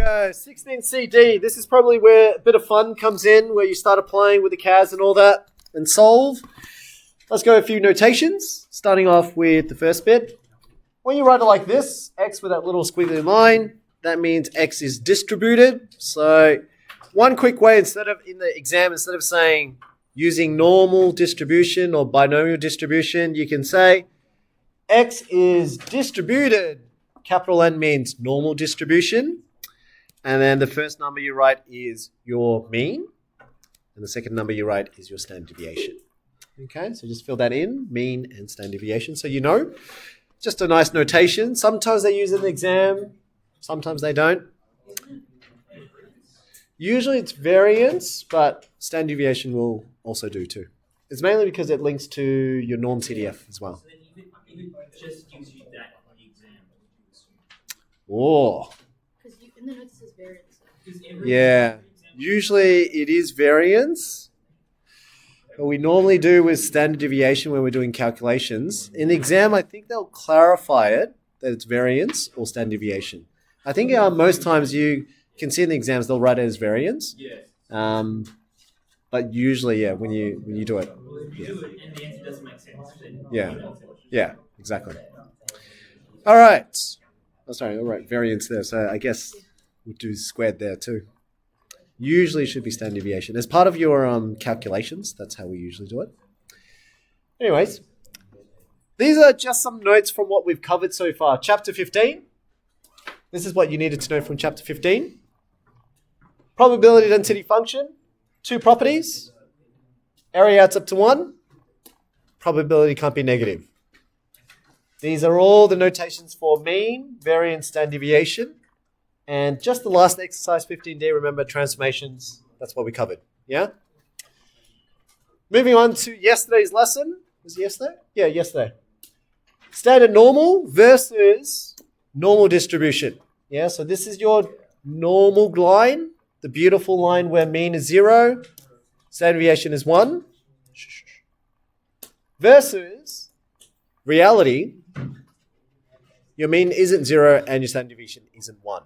go, 16CD. This is probably where a bit of fun comes in, where you started playing with the CAS and all that, and solve. Let's go a few notations, starting off with the first bit. When you write it like this, X with that little squiggly line, that means X is distributed. So one quick way, instead of in the exam, instead of saying using normal distribution or binomial distribution, you can say X is distributed. Capital N means normal distribution. And then the first number you write is your mean. And the second number you write is your standard deviation. Okay, so just fill that in, mean and standard deviation. So you know, just a nice notation. Sometimes they use it in the exam, sometimes they don't. Usually it's variance, but standard deviation will also do too. It's mainly because it links to your norm CDF as well. So then you could just use that on the exam. Oh. Because in the notes it says variance. Yeah, usually it is variance. What we normally do with standard deviation when we're doing calculations. In the exam, I think they'll clarify it, that it's variance or standard deviation. I think most times you can see in the exams, they'll write it as variance. Yeah. But usually, yeah, when you do it. You do it and the answer doesn't make sense. Then Yeah, exactly. All right. Oh, sorry, all right, variance there. So I guess we'll do squared there too. Usually should be standard deviation. As part of your calculations, that's how we usually do it. Anyways, these are just some notes from what we've covered so far. Chapter 15. This is what you needed to know from chapter 15. Probability density function. 2 properties. Area adds up to 1. Probability can't be negative. These are all the notations for mean, variance, standard deviation. And just the last exercise, 15D, remember transformations. That's what we covered. Yeah? Moving on to yesterday's lesson. Was it yesterday? Yeah, yesterday. Standard normal versus normal distribution. Yeah, so this is your normal line, the beautiful line where mean is 0, standard deviation is 1. Versus reality, your mean isn't 0 and your standard deviation isn't 1.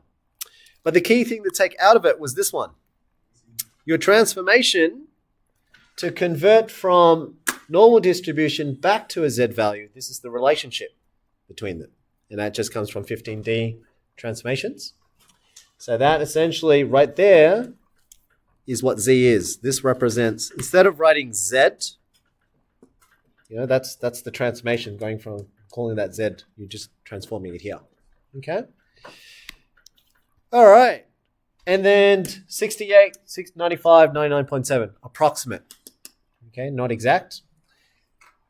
But the key thing to take out of it was this one. Your transformation to convert from normal distribution back to a Z value. This is the relationship between them. And that just comes from 15D transformations. So that essentially right there is what Z is. This represents, instead of writing Z, you know, that's the transformation, going from calling that Z, you're just transforming it here. Okay? All right. And then 68, 95, 99.7, approximate. Okay, not exact.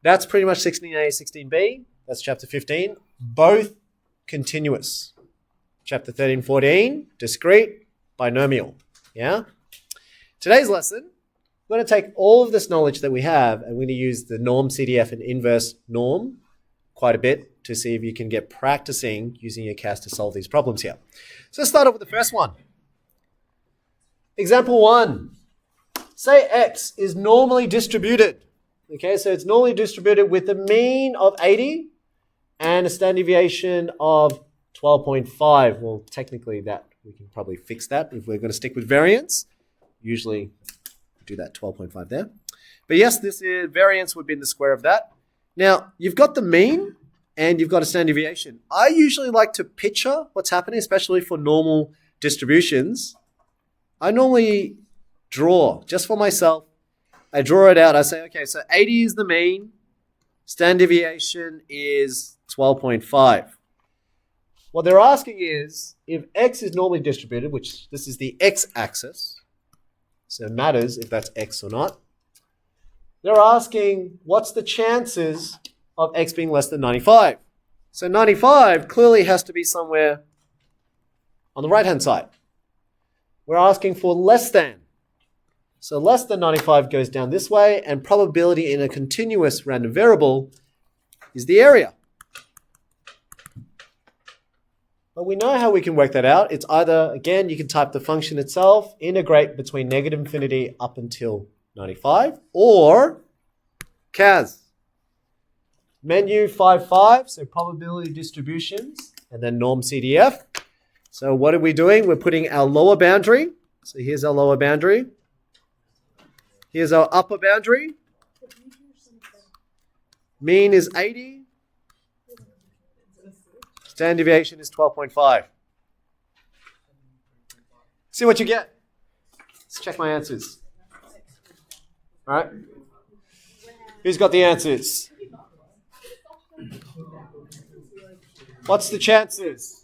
That's pretty much 16A, 16B. That's chapter 15. Both continuous. Chapter 13, 14, discrete, binomial. Yeah? Today's lesson, we're going to take all of this knowledge that we have and we're going to use the norm CDF and inverse norm quite a bit to see if you can get practicing using your CAS to solve these problems here. So let's start off with the first one. Example 1. Say X is normally distributed. Okay, so it's normally distributed with a mean of 80 and a standard deviation of 12.5. Well, technically that we can probably fix that if we're going to stick with variance. Usually do that 12.5 there. But yes, this is variance would be in the square of that. Now, you've got the mean and you've got a standard deviation. I usually like to picture what's happening, especially for normal distributions. I normally draw, just for myself, I draw it out. I say, okay, so 80 is the mean, standard deviation is 12.5. What they're asking is, if X is normally distributed, which this is the X-axis, so it matters if that's X or not, they're asking, what's the chances of X being less than 95? So 95 clearly has to be somewhere on the right-hand side. We're asking for less than. So less than 95 goes down this way, and probability in a continuous random variable is the area. But we know how we can work that out. It's either, again, you can type the function itself, integrate between negative infinity up until 95, or CAS. Menu 5, so probability distributions, and then norm CDF. So what are we doing? We're putting our lower boundary. So here's our lower boundary. Here's our upper boundary. Mean is 80. Standard deviation is 12.5. See what you get. Let's check my answers. All right. Who's got the answers? What's the chances?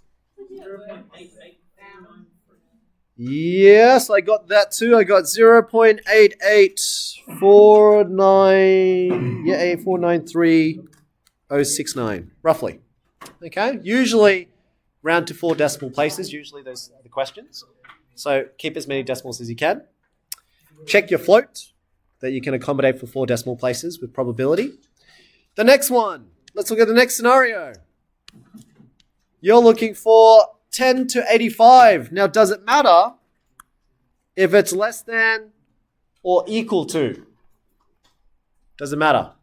'Yes, I got that too. I got 0.8849. Yeah, 8493069, roughly. Okay. Usually round to 4 decimal places. Usually those are the questions. So keep as many decimals as you can. Check your float that you can accommodate for 4 decimal places with probability. The next one. Let's look at the next scenario. You're looking for 10 to 85. Now, does it matter if it's less than or equal to? Does it matter?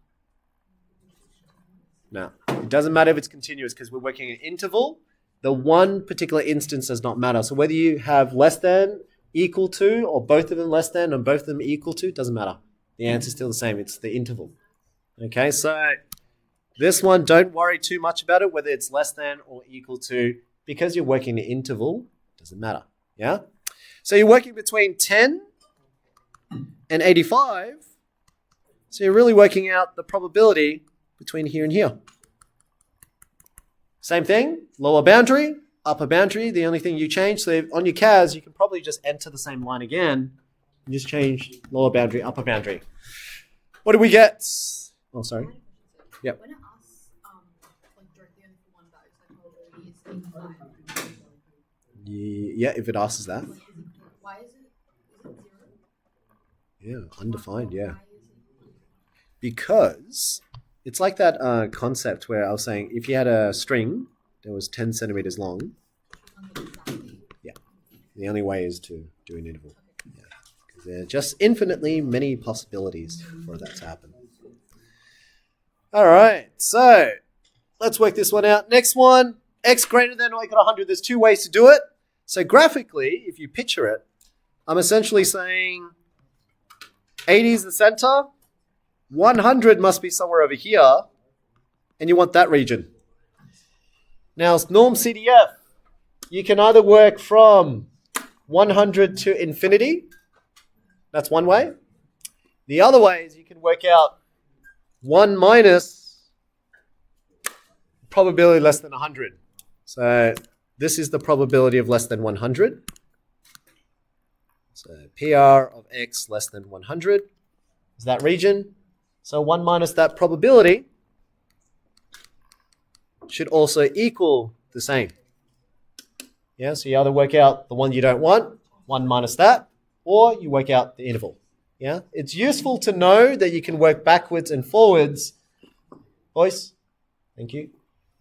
No. It doesn't matter if it's continuous because we're working an interval. The one particular instance does not matter. So whether you have less than, equal to, or both of them less than, and both of them equal to, doesn't matter. The answer is still the same. It's the interval. Okay, so this one, don't worry too much about it, whether it's less than or equal to, because you're working the interval, doesn't matter. Yeah? So you're working between 10 and 85. So you're really working out the probability between here and here. Same thing, lower boundary, upper boundary. The only thing you change, so on your CAS, you can probably just enter the same line again and just change lower boundary, upper boundary. What do we get? Oh, sorry. Yep. When it asks like directly only for one value, so probability is 85. Yeah, if it asks that. Why is it 0? Yeah, undefined, yeah. Why is it? Because it's like that concept where I was saying if you had a string that was 10 centimeters long, yeah, the only way is to do an interval. Yeah, because there are just infinitely many possibilities for that to happen. All right, so let's work this one out. Next one, x greater than or equal to 100. There's 2 ways to do it. So graphically, if you picture it, I'm essentially saying 80 is the center, 100 must be somewhere over here, and you want that region. Now, norm CDF, you can either work from 100 to infinity. That's one way. The other way is you can work out 1 minus probability less than 100. So this is the probability of less than 100. So PR of x less than 100 is that region. So 1 minus that probability should also equal the same. Yeah, so you either work out the one you don't want, 1 minus that, or you work out the interval. Yeah, it's useful to know that you can work backwards and forwards. Boys, thank you.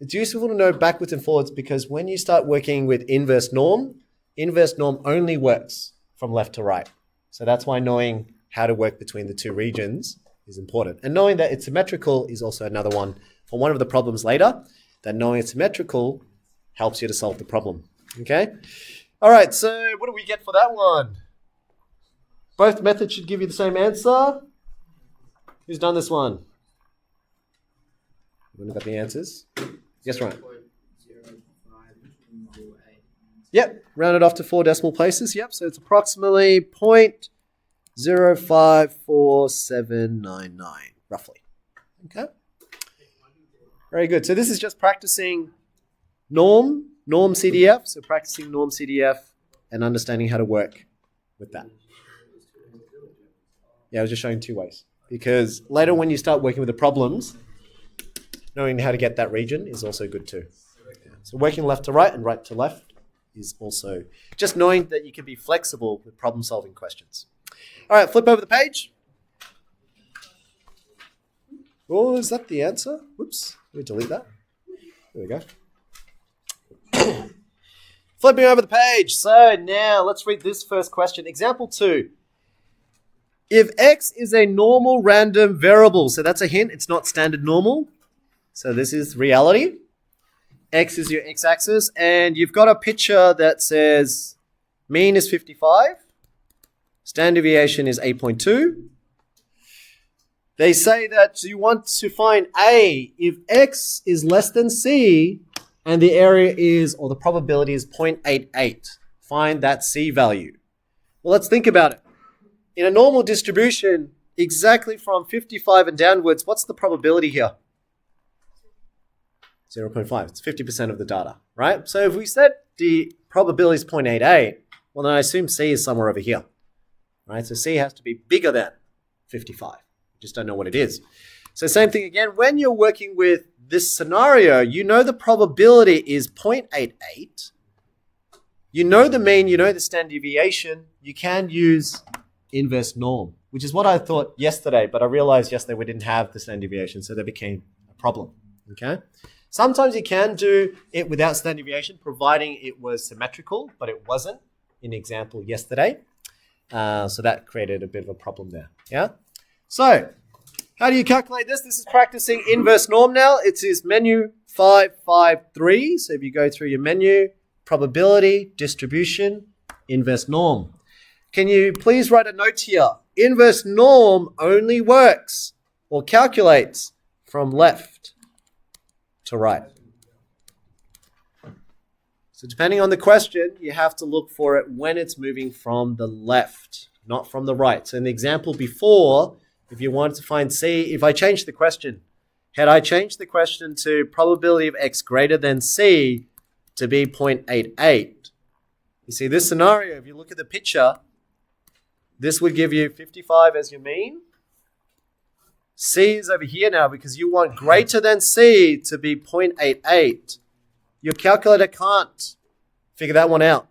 It's useful to know backwards and forwards because when you start working with inverse norm only works from left to right. So that's why knowing how to work between the 2 regions is important. And knowing that it's symmetrical is also another one for one of the problems later, that knowing it's symmetrical helps you to solve the problem. Okay? All right, so what do we get for that one? Both methods should give you the same answer. Who's done this one? Anyone got the answers? Yes, Ryan. Yep, rounded off to 4 decimal places. Yep, so it's approximately 0.054799, roughly. Okay. Very good. So this is just practicing norm CDF. So practicing norm CDF and understanding how to work with that. Yeah, I was just showing 2 ways. Because later when you start working with the problems, knowing how to get that region is also good too. Yeah. So working left to right and right to left is also just knowing that you can be flexible with problem solving questions. All right, flip over the page. Oh, is that the answer? Whoops, let me delete that. There we go. Flipping over the page. So now let's read this first question. Example 2. If x is a normal random variable, so that's a hint, it's not standard normal. So this is reality. X is your x-axis, and you've got a picture that says mean is 55, standard deviation is 8.2. They say that you want to find A if X is less than C and the area is, or the probability is 0.88. Find that C value. Well, let's think about it. In a normal distribution, exactly from 55 and downwards, what's the probability here? 0.5. It's 50% of the data, right? So if we said the probability is 0.88, well, then I assume C is somewhere over here, right? So C has to be bigger than 55. Just don't know what it is. So same thing again, when you're working with this scenario, you know the probability is 0.88. You know the mean, you know the standard deviation. You can use inverse norm, which is what I thought yesterday, but I realized yesterday we didn't have the standard deviation, so that became a problem, okay? Sometimes you can do it without standard deviation, providing it was symmetrical, but it wasn't in the example yesterday. So that created a bit of a problem there, yeah? So, how do you calculate this? This is practicing inverse norm now. It is menu 553. So if you go through your menu, probability, distribution, inverse norm. Can you please write a note here? Inverse norm only works or calculates from left to right. So depending on the question, you have to look for it when it's moving from the left, not from the right. So in the example before, if you wanted to find C, if I changed the question, had I changed the question to probability of X greater than C to be 0.88, you see this scenario, if you look at the picture, this would give you 55 as your mean. C is over here now because you want greater than C to be 0.88. Your calculator can't figure that one out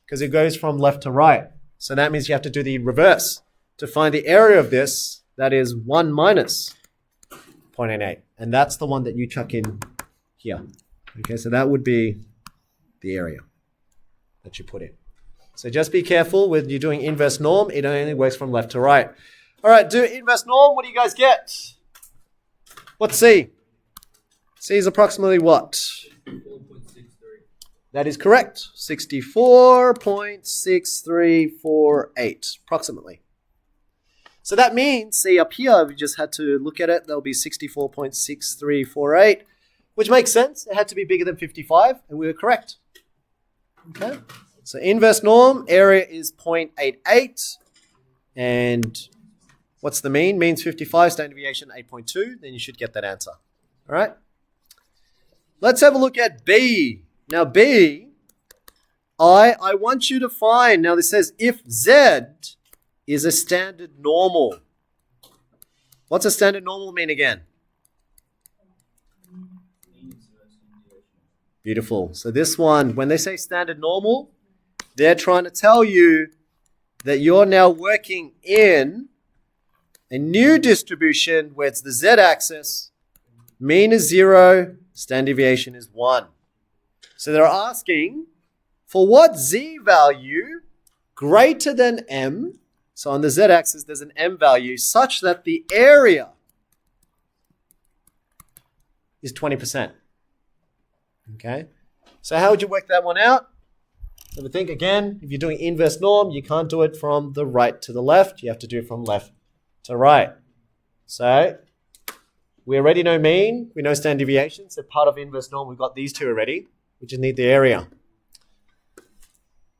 because it goes from left to right. So that means you have to do the reverse. To find the area of this, that is 1 minus 0.88. And that's the one that you chuck in here. Okay, so that would be the area that you put in. So just be careful when you're doing inverse norm. It only works from left to right. All right, do inverse norm. What do you guys get? What's C? C is approximately what? 4.63. That is correct. 64.6348, approximately. So that means, see up here, we just had to look at it, there'll be 64.6348, which makes sense. It had to be bigger than 55, and we were correct. Okay. So inverse norm, area is 0.88, and what's the mean? Means 55, standard deviation 8.2, then you should get that answer. All right. Let's have a look at B. Now B, I want you to find, now this says if Z is a standard normal. What's a standard normal mean again? Beautiful. So this one, when they say standard normal, they're trying to tell you that you're now working in a new distribution where it's the z-axis, mean is 0, standard deviation is 1. So they're asking for what z value greater than m, so on the z-axis there's an m value, such that the area is 20%. Okay, so how would you work that one out? So think again, if you're doing inverse norm, you can't do it from the right to the left. You have to do it from left to right. So we already know mean, we know standard deviation. So part of inverse norm, we've got these two already. We just need the area.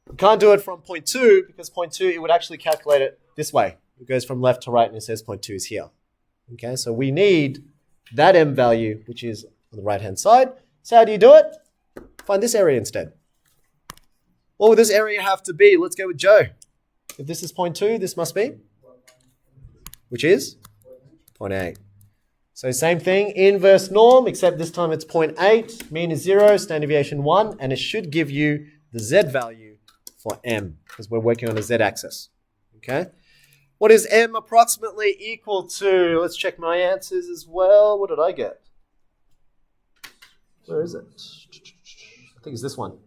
We can't do it from point 2 because point 2, it would actually calculate it this way. It goes from left to right and it says point 2 is here. Okay, so we need that m value, which is on the right-hand side. So how do you do it? Find this area instead. What would this area have to be? Let's go with Joe. If this is 0.2, this must be? Which is? 0.8. So same thing, inverse norm, except this time it's 0.8. Mean is 0, standard deviation 1, and it should give you the z value for m, because we're working on a z-axis. Okay? What is m approximately equal to? Let's check my answers as well. What did I get? Where is it? I think it's this one.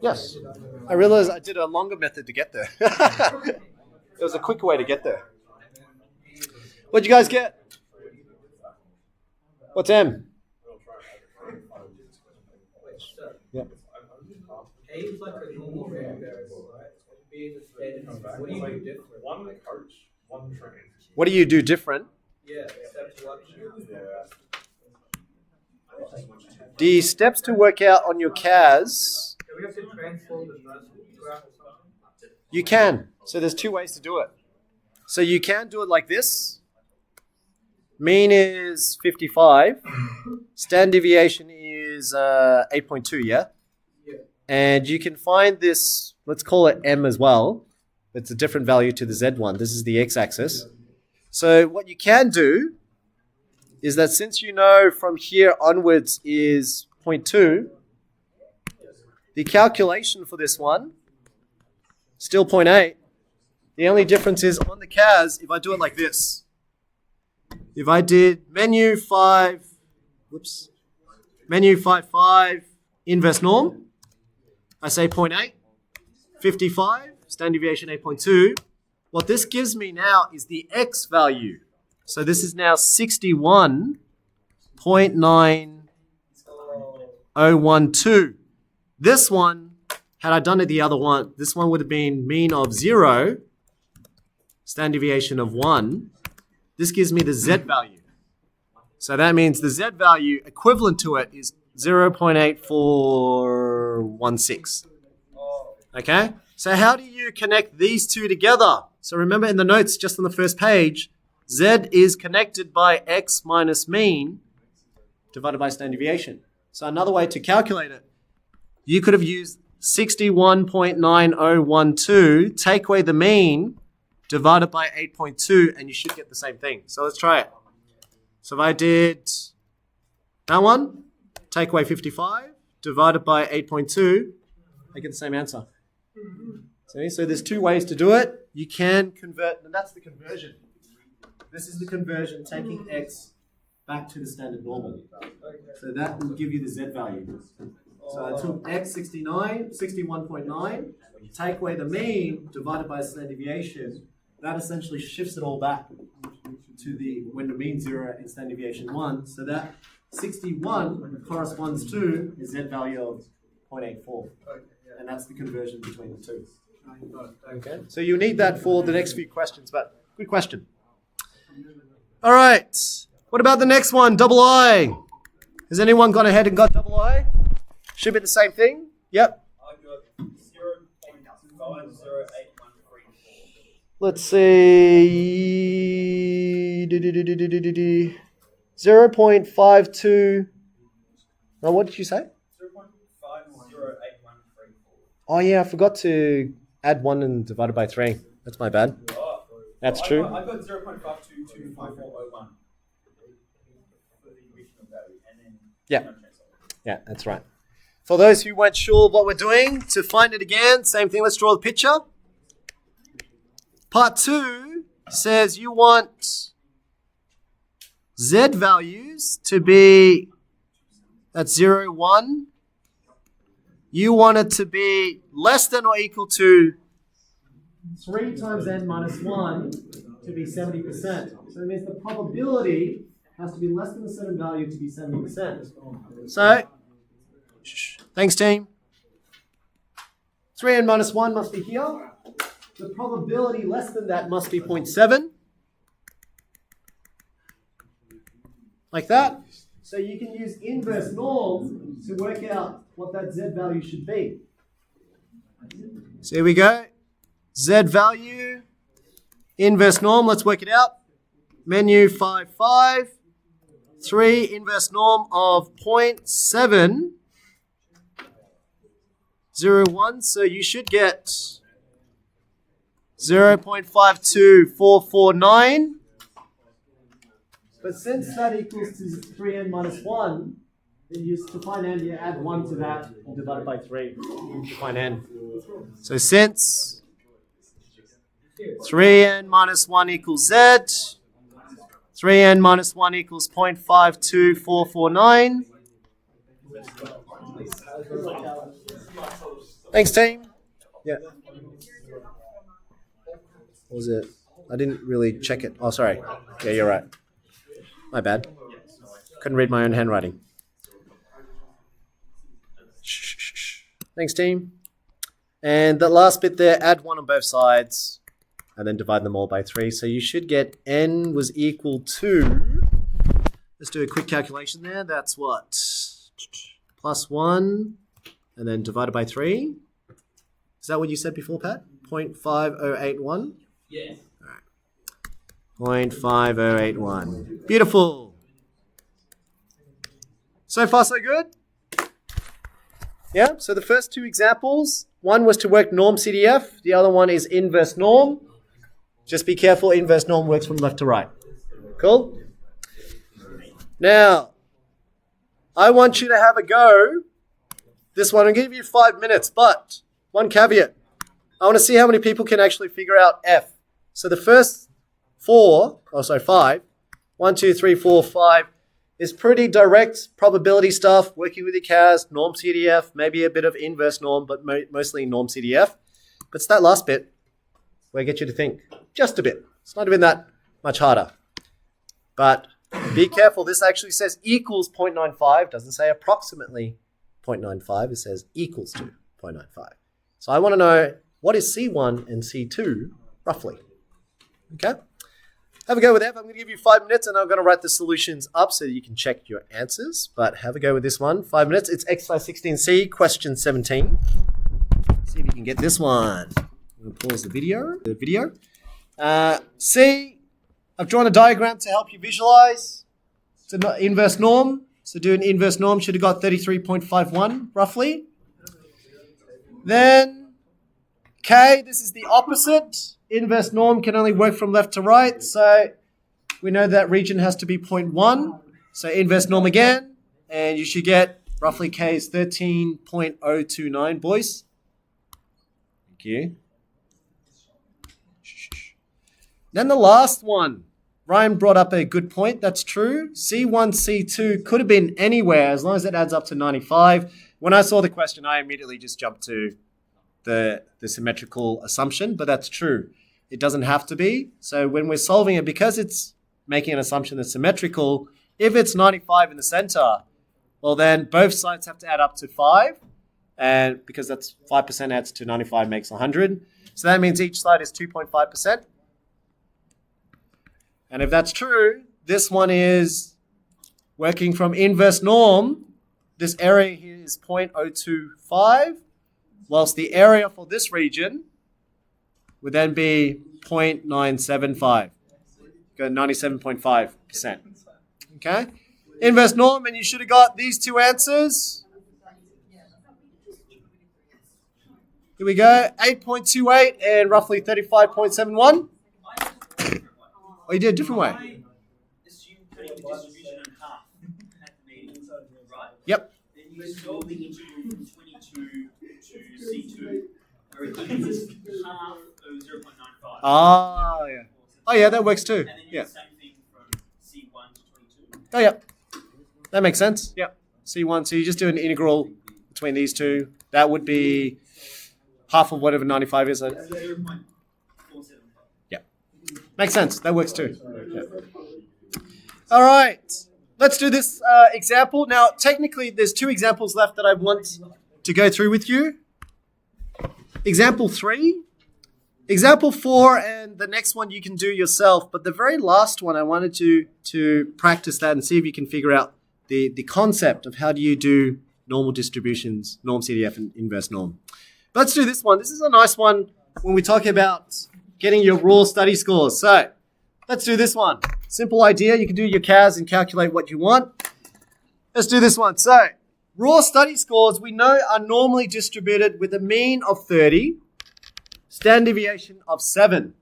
Yes. I realized I did a longer method to get there. There was a quicker way to get there. What'd you guys get? What's M? Yeah. A is like a normal variable, right? B is a standard. What do you do different? One coach, one train. What do you do different? Yeah, except one. The steps to work out on your CAS, Do we have to transform the first graph or something? you can. So there's two ways to do it. So you can do it like this. Mean is 55. Standard deviation is 8.2, yeah? Yeah. And you can find this, let's call it M as well. It's a different value to the Z one. This is the x-axis. So what you can do is that since you know from here onwards is 0.2, the calculation for this one, still 0.8. The only difference is on the CAS, if I do it like this. If I did menu 5, menu 5, inverse norm, I say 0.8, 55, standard deviation 8.2. What this gives me now is the X value. So this is now 61.9012. This one, had I done it the other one, this one would have been mean of 0, standard deviation of 1. This gives me the Z value. So that means the Z value equivalent to it is 0.8416. Okay? So how do you connect these two together? So remember in the notes just on the first page, Z is connected by X minus mean divided by standard deviation. So another way to calculate it, you could have used 61.9012, take away the mean, divided by 8.2, and you should get the same thing. So let's try it. So if I did that one, take away 55, divided by 8.2, I get the same answer. See? So there's two ways to do it. You can convert, and that's the conversion. This is the conversion, taking X back to the standard normal. So that will give you the Z value. So I took X 61.9, take away the mean, divided by standard deviation. That essentially shifts it all back to the when the mean 0 and standard deviation 1. So that 61 corresponds to the Z value of 0.84. And that's the conversion between the two. Okay. So you need that for the next few questions, but good question. All right. What about the next one? Double I. Has anyone gone ahead and got double I? Should be the same thing. Yep. I got 0.508134. Let's see. 0.52. Oh, what did you say? 0.508134. Oh, yeah, I forgot to add 1 and divide it by 3. That's my bad. That's true. I got 0.5225401 for the original value, and then Yeah, that's right. For those who weren't sure what we're doing, to find it again, same thing, let's draw the picture. Part 2 says you want Z values to be at 0, 1. You want it to be less than or equal to 3 times n minus 1 to be 70%. So that means the probability has to be less than a certain value to be 70%. So, thanks team. 3n minus 1 must be here. The probability less than that must be 0.7. Like that. So you can use inverse norm to work out what that Z value should be. So here we go. Z value, inverse norm, let's work it out. Menu 5, 3, inverse norm of 0.701. So you should get 0.52449. But since that equals to 3n minus 1, then to find n, you add 1 to that and divide it by 3 to find n. So since 3n minus 1 equals z, 3n minus 1 equals 0.52449. Thanks, team. Yeah. What was it? I didn't really check it. Oh, sorry. Yeah, you're right. My bad. Couldn't read my own handwriting. Shh. Thanks, team. And the last bit there, add 1 on both sides and then divide them all by 3. So you should get n was equal to, let's do a quick calculation there. That's what? Plus 1 and then divided by 3. Is that what you said before, Pat? 0.5081? Yeah. All right. 0.5081. Beautiful. So far, so good? Yeah, so the first 2 examples, one was to work norm CDF, the other one is inverse norm. Just be careful, inverse norm works from left to right. Cool? Now, I want you to have a go. This one, I'll give you 5 minutes, but one caveat. I want to see how many people can actually figure out F. So the first 5, 1, 2, 3, 4, 5, is pretty direct probability stuff, working with your CAS, norm CDF, maybe a bit of inverse norm, but mostly norm CDF. But it's that last bit where I get you to think just a bit. It's not even that much harder. But be careful, this actually says equals 0.95, doesn't say approximately 0.95, it says equals to 0.95. So I want to know, what is C1 and C2 roughly? Okay? Have a go with that. I'm going to give you 5 minutes and I'm going to write the solutions up so that you can check your answers. But have a go with this one. 5 minutes. It's exercise 16C, question 17. See if you can get this one. I'm going to pause the video. C, I've drawn a diagram to help you visualize. It's an inverse norm. So do an inverse norm. Should have got 33.51 roughly. Then K, this is the opposite. Inverse norm can only work from left to right, so we know that region has to be 0.1. So inverse norm again, and you should get roughly K is 13.029, boys. Thank you. Then the last one. Ryan brought up a good point. That's true. C1, C2 could have been anywhere as long as it adds up to 95. When I saw the question, I immediately just jumped to the symmetrical assumption, but that's true. It doesn't have to be. So when we're solving it, because it's making an assumption that's symmetrical, if it's 95 in the center, well then both sides have to add up to 5. And because that's 5% adds to 95 makes 100. So that means each side is 2.5%. And if that's true, this one is working from inverse norm. This area here is 0.025, whilst the area for this region would then be 0.975. Go 97.5%. Okay? Inverse norm, and you should have got these 2 answers. Here we go. 8.28 and roughly 35.71. Oh, you did a different way. I assume cutting the distribution in half at the meeting, right? Yep. Then you solve the integral from 22 to C2, where it is half of 0.95. Ah, yeah. Oh, yeah, that works too. And then you Yeah. do the same thing from C1 to 22. Oh, yeah. That makes sense. Yeah. C1, so you just do an integral between these two. That would be half of whatever 95 is. 0.475. Yeah. Makes sense. That works too. Yeah. All right. Let's do this example. Now, technically, there's 2 examples left that I want to go through with you. Example 3. Example 4, and the next one you can do yourself. But the very last one, I wanted to practice that and see if you can figure out the concept of how do you do normal distributions, norm CDF and inverse norm. But let's do this one. This is a nice one when we talk about getting your raw study scores. So let's do this one. Simple idea. You can do your CAS and calculate what you want. Let's do this one. So raw study scores we know are normally distributed with a mean of 30, standard deviation of 7.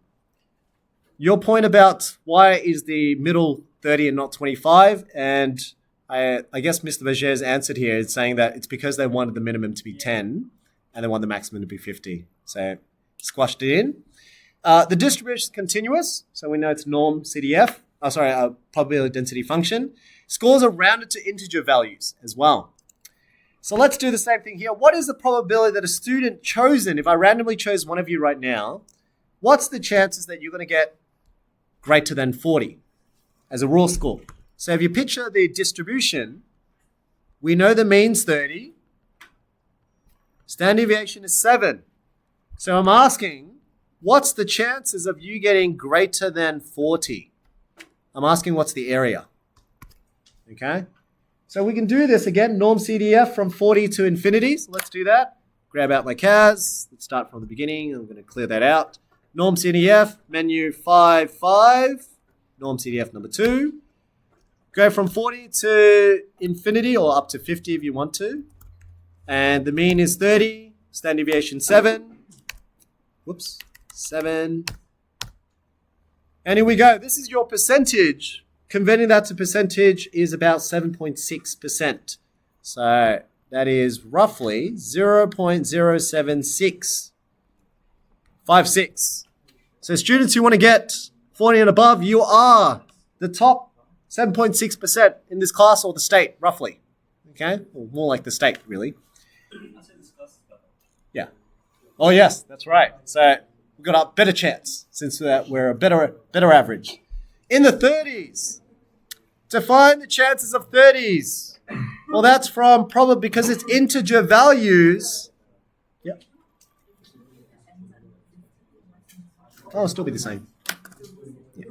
Your point about why is the middle 30 and not 25, and I guess Mr. Berger's answered here is saying that it's because they wanted the minimum to be 10 and they want the maximum to be 50. So squashed it in. The distribution is continuous, so we know it's norm CDF. Probability density function. Scores are rounded to integer values as well. So let's do the same thing here. What is the probability that a student chosen, if I randomly chose one of you right now, what's the chances that you're going to get greater than 40 as a raw score? So if you picture the distribution, we know the mean's 30. Standard deviation is 7. So I'm asking, what's the chances of you getting greater than 40? I'm asking what's the area. Okay? So we can do this again, norm CDF from 40 to infinity. So let's do that. Grab out my CAS. Let's start from the beginning. I'm going to clear that out. Norm CDF, menu 5, 5. Norm CDF number 2. Go from 40 to infinity or up to 50 if you want to. And the mean is 30. Standard deviation 7. Whoops. 7. And here we go. This is your percentage. Converting that to percentage is about 7.6%. So that is roughly 0.07656. So students who want to get 40 and above, you are the top 7.6% in this class or the state, roughly. Okay? Or more like the state, really. Yeah. Oh, yes, that's right. So we've got a better chance since we're a better average. In the 30s, to find the chances of 30s, well, that's from probably because it's integer values. Yep. Oh, it'll still be the same. Yeah.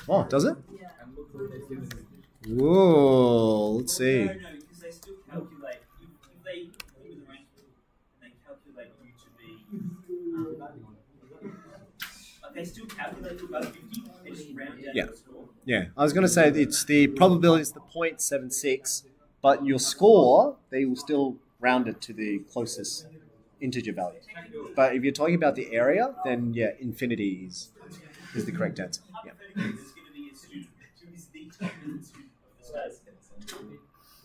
Oh, does it? Whoa, let's see. No, because they still calculate, if they give you the range and they calculate you to be, like they still calculate you above 50, they just round down Yeah. the score. Yeah, I was going to say it's the probability is the 0.76, but your score, they will still round it to the closest integer value. But if you're talking about the area, then yeah, infinity is the correct answer. Yeah. Hypothetically, there's going to be a student who is the top student of the state.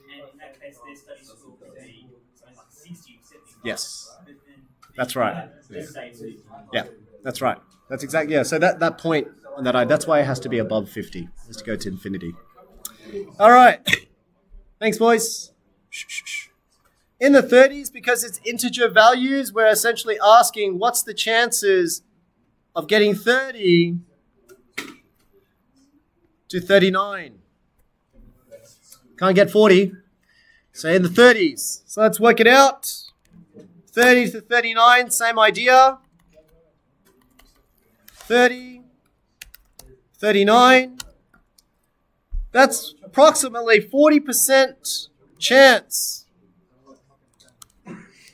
And in that case, their study score could be something like 60 or 70. Yes, But then that's right. let's say it's 50. Yeah, that's right. That's exactly, yeah. So that point, that's why it has to be above 50, is to go to infinity. All right. Thanks, boys. In the 30s, because it's integer values, we're essentially asking what's the chances of getting 30 to 39. Can't get 40. So in the 30s. So let's work it out. 30 to 39, same idea. 30, 39. That's approximately 40% chance.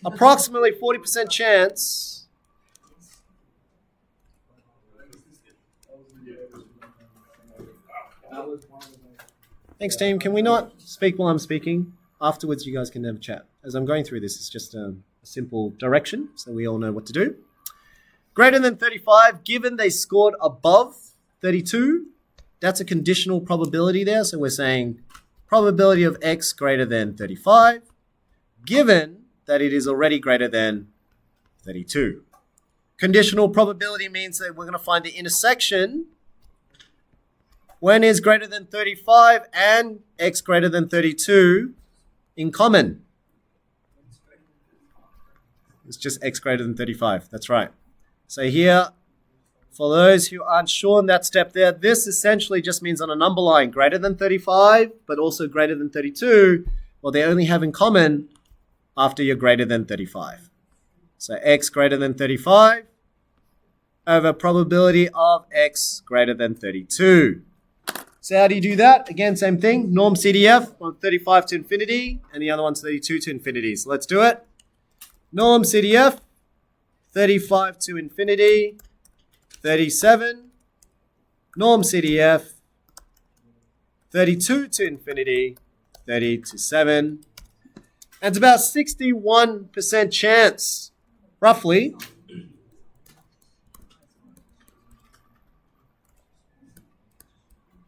Approximately 40% chance. Thanks, team. Can we not speak while I'm speaking? Afterwards, you guys can have a chat. As I'm going through this, it's just a simple direction, so we all know what to do. Greater than 35, given they scored above 32, that's a conditional probability there. So we're saying probability of X greater than 35, given that it is already greater than 32. Conditional probability means that we're going to find the intersection when is greater than 35 and X greater than 32 in common. It's just X greater than 35. That's right. So here, for those who aren't sure in that step there, this essentially just means on a number line greater than 35, but also greater than 32. Well, they only have in common after you're greater than 35. So X greater than 35 over probability of X greater than 32. So how do you do that? Again, same thing. Norm CDF, one 35 to infinity, and the other one's 32 to infinity. So let's do it. Norm CDF, 35 to infinity, 37. Norm CDF, 32 to infinity, 30 to 7. And it's about 61% chance, roughly,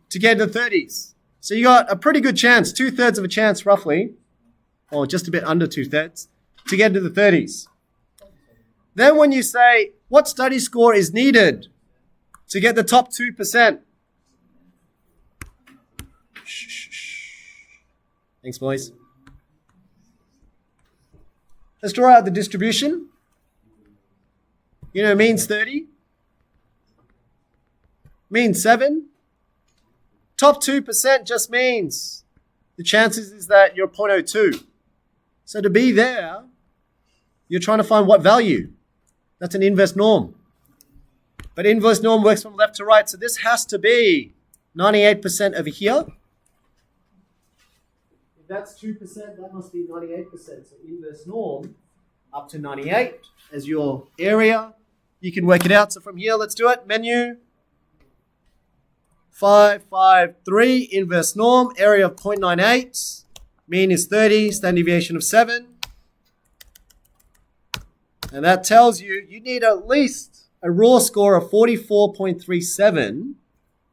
to get in the 30s. So you got a pretty good chance, 2/3 of a chance roughly, or just a bit under 2/3, to get into the 30s. Then when you say, what study score is needed to get the top 2%? Thanks, boys. Let's draw out the distribution. You know, means 30. Means 7. Top 2% just means the chances is that you're 0.02. So to be there, you're trying to find what value. That's an inverse norm. But inverse norm works from left to right, so this has to be 98% over here. If that's 2%, that must be 98%. So inverse norm up to 98 as your area. You can work it out. So from here, let's do it. Menu. 5, 5, 3. Inverse norm. Area of 0.98. Mean is 30. Standard deviation of 7. And that tells you you need at least a raw score of 44.37,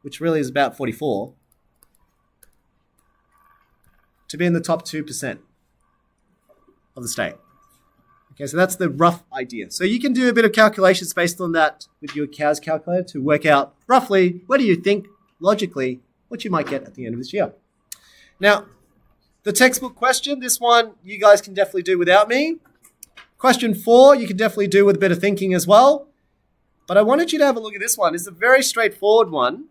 which really is about 44, to be in the top 2% of the state. Okay, so that's the rough idea. So you can do a bit of calculations based on that with your CAS calculator to work out roughly what do you think, logically, what you might get at the end of this year. Now, the textbook question, this one you guys can definitely do without me. Question 4, you can definitely do with a bit of thinking as well. But I wanted you to have a look at this one. It's a very straightforward one.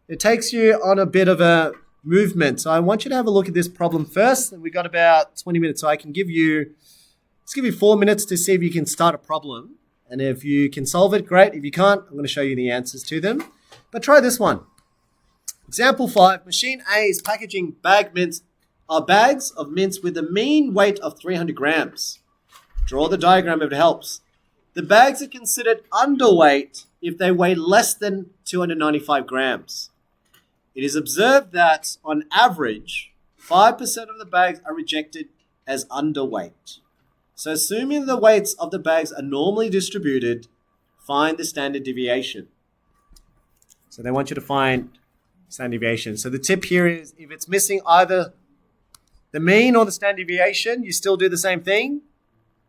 It takes you on a bit of a movement. So I want you to have a look at this problem first. And we've got about 20 minutes. So I can give you, let's give you 4 minutes to see if you can start a problem. And if you can solve it, great. If you can't, I'm going to show you the answers to them. But try this one. Example 5, machine A is packaging bags of mints with a mean weight of 300 grams. Draw the diagram if it helps. The bags are considered underweight if they weigh less than 295 grams. It is observed that, on average, 5% of the bags are rejected as underweight. So assuming the weights of the bags are normally distributed, find the standard deviation. So they want you to find standard deviation. So the tip here is if it's missing either the mean or the standard deviation, you still do the same thing.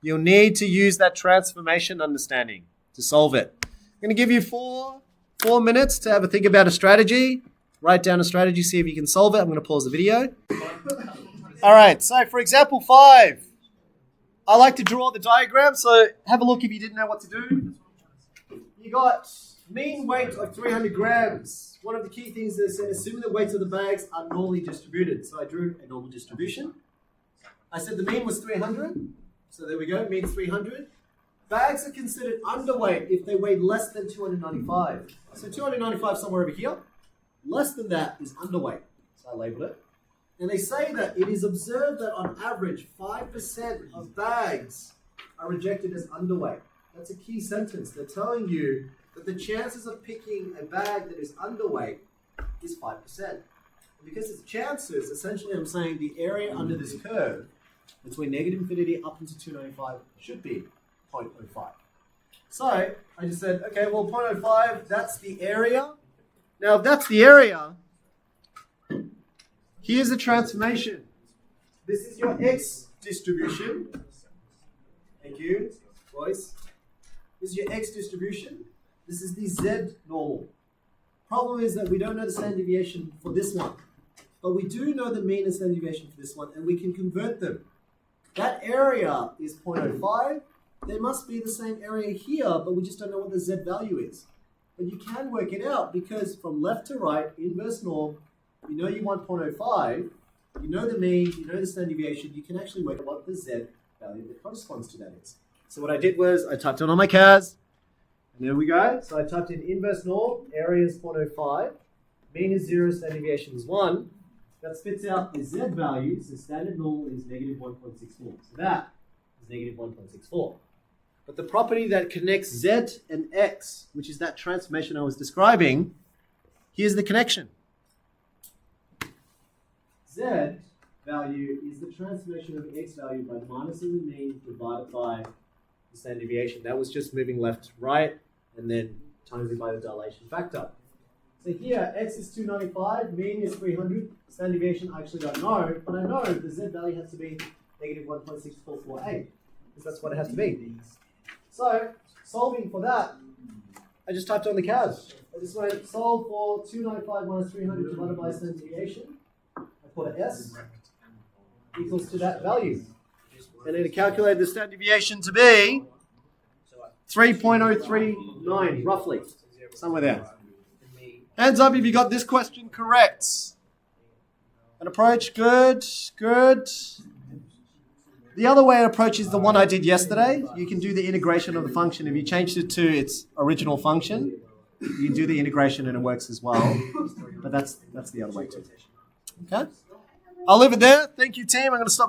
You'll need to use that transformation understanding to solve it. I'm going to give you four minutes to have a think about a strategy. Write down a strategy, see if you can solve it. I'm going to pause the video. All right, so for example 5, I like to draw the diagram, so have a look if you didn't know what to do. You got mean weight of 300 grams. One of the key things is assuming the weights of the bags are normally distributed. So I drew a normal distribution. I said the mean was 300. So there we go, means 300. Bags are considered underweight if they weigh less than 295. So 295 somewhere over here. Less than that is underweight. So I labeled it. And they say that it is observed that on average, 5% of bags are rejected as underweight. That's a key sentence. They're telling you that the chances of picking a bag that is underweight is 5%. And because it's chances, essentially I'm saying the area under this curve between negative infinity up into 295 should be 0.05. So I just said, okay, well 0.05, that's the area. Now if that's the area, here's the transformation. This is your X distribution. Thank you, boys. This is your X distribution. This is the Z normal. Problem is that we don't know the standard deviation for this one. But we do know the mean and standard deviation for this one, and we can convert them. That area is 0.05. There must be the same area here, but we just don't know what the Z value is. But you can work it out because from left to right, inverse norm, you know you want 0.05, you know the mean, you know the standard deviation, you can actually work out what the Z value that corresponds to that is. So what I did was I typed it on my CAS, and there we go. So I typed in inverse norm, area is 0.05, mean is 0, standard deviation is 1. That spits out the Z value, so standard normal is negative 1.64. So that is negative 1.64. But the property that connects Z and X, which is that transformation I was describing, here's the connection. Z value is the transformation of X value by minusing the mean divided by the standard deviation. That was just moving left to right and then times it by the dilation factor. So here, X is 295, mean is 300, standard deviation I actually don't know, but I know the Z value has to be negative 1.6448, because that's what it has to be. So, solving for that, I just typed on the CAS. I just went solve for 295 minus 300 divided by standard deviation. I put an S equals to that value. And then to calculate the standard deviation to be 3.039, roughly. Somewhere there. Hands up if you got this question correct. An approach, good, good. The other way to approach is the one I did yesterday. You can do the integration of the function. If you changed it to its original function, you can do the integration and it works as well. But that's the other way too. Okay? I'll leave it there. Thank you, team. I'm going to stop.